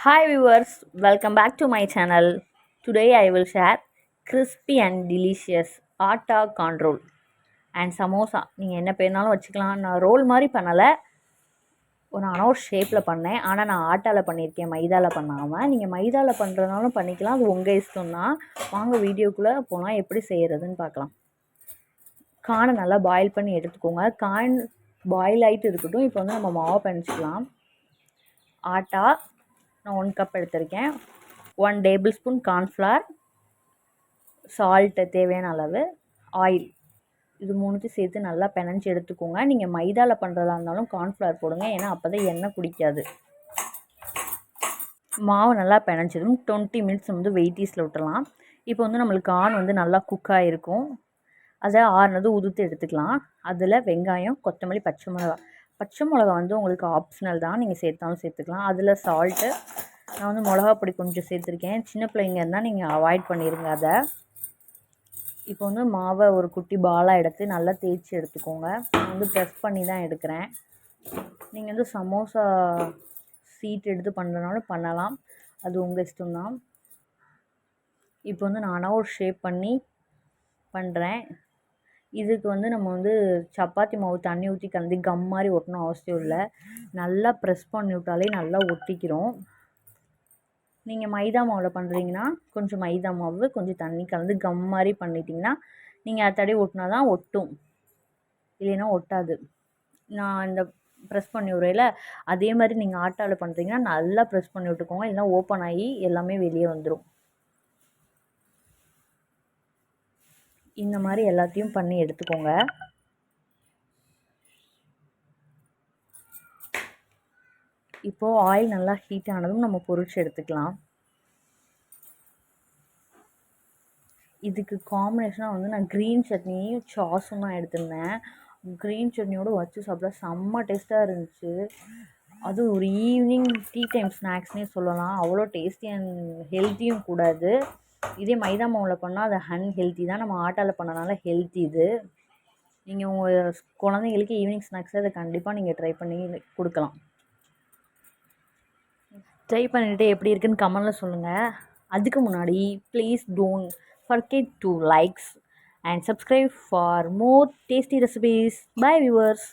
Hi viewers, welcome back to my channel. Today I will share crispy and delicious atta corn roll and samosa. நீங்கள் என்ன பேர்னாலும் வச்சுக்கலாம். நான் role மாதிரி பண்ணலை, நான் ஒரு ஷேப்பில் பண்ணேன். ஆனால் நான் ஆட்டாவில் பண்ணியிருக்கேன், மைதாவில் பண்ணாமல். நீங்கள் மைதாவில் பண்ணுறதுனாலும் பண்ணிக்கலாம், அது உங்கள் இஷ்டம் தான். வாங்க வீடியோக்குள்ளே போனால் எப்படி செய்கிறதுன்னு பார்க்கலாம். கார்னை நல்லா பாயில் பண்ணி எடுத்துக்கோங்க. கார்ன் பாயில் ஆகிட்டு இருக்கட்டும். இப்போ வந்து நம்ம மாவு பிணைச்சிக்கலாம். ஆட்டா நான் 1 கப் எடுத்திருக்கேன். 1 டேபிள் ஸ்பூன் கார்ன்ஃப்ளவர், சால்ட்டு தேவையான அளவு, ஆயில், இது மூணுத்தையும் சேர்த்து நல்லா பிணைஞ்சி எடுத்துக்கோங்க. நீங்கள் மைதாவில் பண்ணுறதா இருந்தாலும் கார்ன்ஃப்ளவர் போடுங்க, ஏன்னா அப்போ தான் எண்ணெய் குடிக்காது. மாவு நல்லா பிணைஞ்சதும் 20 மினிட்ஸ் வந்து வெயிட்டீஸில் விட்டுறலாம். இப்போ வந்து நம்மளுக்கு கார்ன் வந்து நல்லா குக் ஆகிருக்கும். அதை ஆறுனது உதுத்து எடுத்துக்கலாம். அதில் வெங்காயம், கொத்தமல்லி, பச்சை மிளகா வந்து உங்களுக்கு ஆப்ஷனல் தான், நீங்கள் சேர்த்தாலும் சேர்த்துக்கலாம். அதில் சால்ட்டு, நான் வந்து மிளகா பொடி கொஞ்சம் சேர்த்துருக்கேன். சின்ன பிள்ளைங்க இருந்தால் நீங்கள் அவாய்ட் பண்ணிடுங்க அதை. இப்போ வந்து மாவை ஒரு குட்டி பாலாக எடுத்து நல்லா தேய்ச்சி எடுத்துக்கோங்க. நான் வந்து ப்ரெஸ் பண்ணி தான் எடுக்கிறேன். நீங்கள் வந்து சமோசா சீட் எடுத்து பண்ணுறதுனாலும் பண்ணலாம், அது உங்கள் இஷ்டம்தான். இப்போ வந்து நானாக ஒரு ஷேப் பண்ணி பண்ணுறேன். இதுக்கு வந்து நம்ம வந்து சப்பாத்தி மாவு தண்ணி ஊற்றி கலந்து கம் மாதிரி ஒட்டணும் அவசியம் இல்லை. நல்லா ப்ரெஸ் பண்ணி விட்டாலே நல்லா ஒட்டிக்கிறோம். நீங்கள் மைதா மாவில் பண்ணுறீங்கன்னா கொஞ்சம் மைதா மாவு கொஞ்சம் தண்ணி கலந்து கம் மாதிரி பண்ணிட்டீங்கன்னா நீங்கள் அதை தடவி ஒட்டினா தான் ஒட்டும், இல்லைன்னா ஒட்டாது. நான் இந்த ப்ரெஸ் பண்ணி விடுறேல, அதே மாதிரி நீங்கள் ஆட்டாவில் பண்ணுறீங்கன்னா நல்லா ப்ரெஸ் பண்ணி விட்டுக்கோங்க, இல்லைன்னா ஓப்பன் ஆகி எல்லாமே வெளியே வந்துடும். இந்த மாதிரி எல்லாத்தையும் பண்ணி எடுத்துக்கோங்க. இப்போது ஆயில் நல்லா ஹீட் ஆனதும் நம்ம பொரிச்சு எடுத்துக்கலாம். இதுக்கு காம்பினேஷனாக வந்து நான் க்ரீன் சட்னியும் சாஸும் தான் எடுத்திருந்தேன். க்ரீன் சட்னியோடு வச்சு சாப்பிட செம்ம டேஸ்ட்டாக இருந்துச்சு. அதுவும் ஒரு ஈவினிங் டீ டைம் ஸ்நாக்ஸ்னே சொல்லலாம். அவ்வளோ டேஸ்டி அண்ட் ஹெல்த்தியும் கூட. அது இதே மைதா மாவில் பண்ணால் அது அன்ஹெல்த்தி தான், நம்ம ஆட்டாவில் பண்ணனால ஹெல்த்தி. இது நீங்கள் உங்கள் குழந்தைங்களுக்கு ஈவினிங் ஸ்நாக்ஸை அதை கண்டிப்பாக நீங்கள் ட்ரை பண்ணி கொடுக்கலாம். ட்ரை பண்ணிவிட்டு எப்படி இருக்குன்னு கமெண்டில் சொல்லுங்கள். அதுக்கு முன்னாடி please don't forget to likes and subscribe for more tasty recipes. Bye viewers.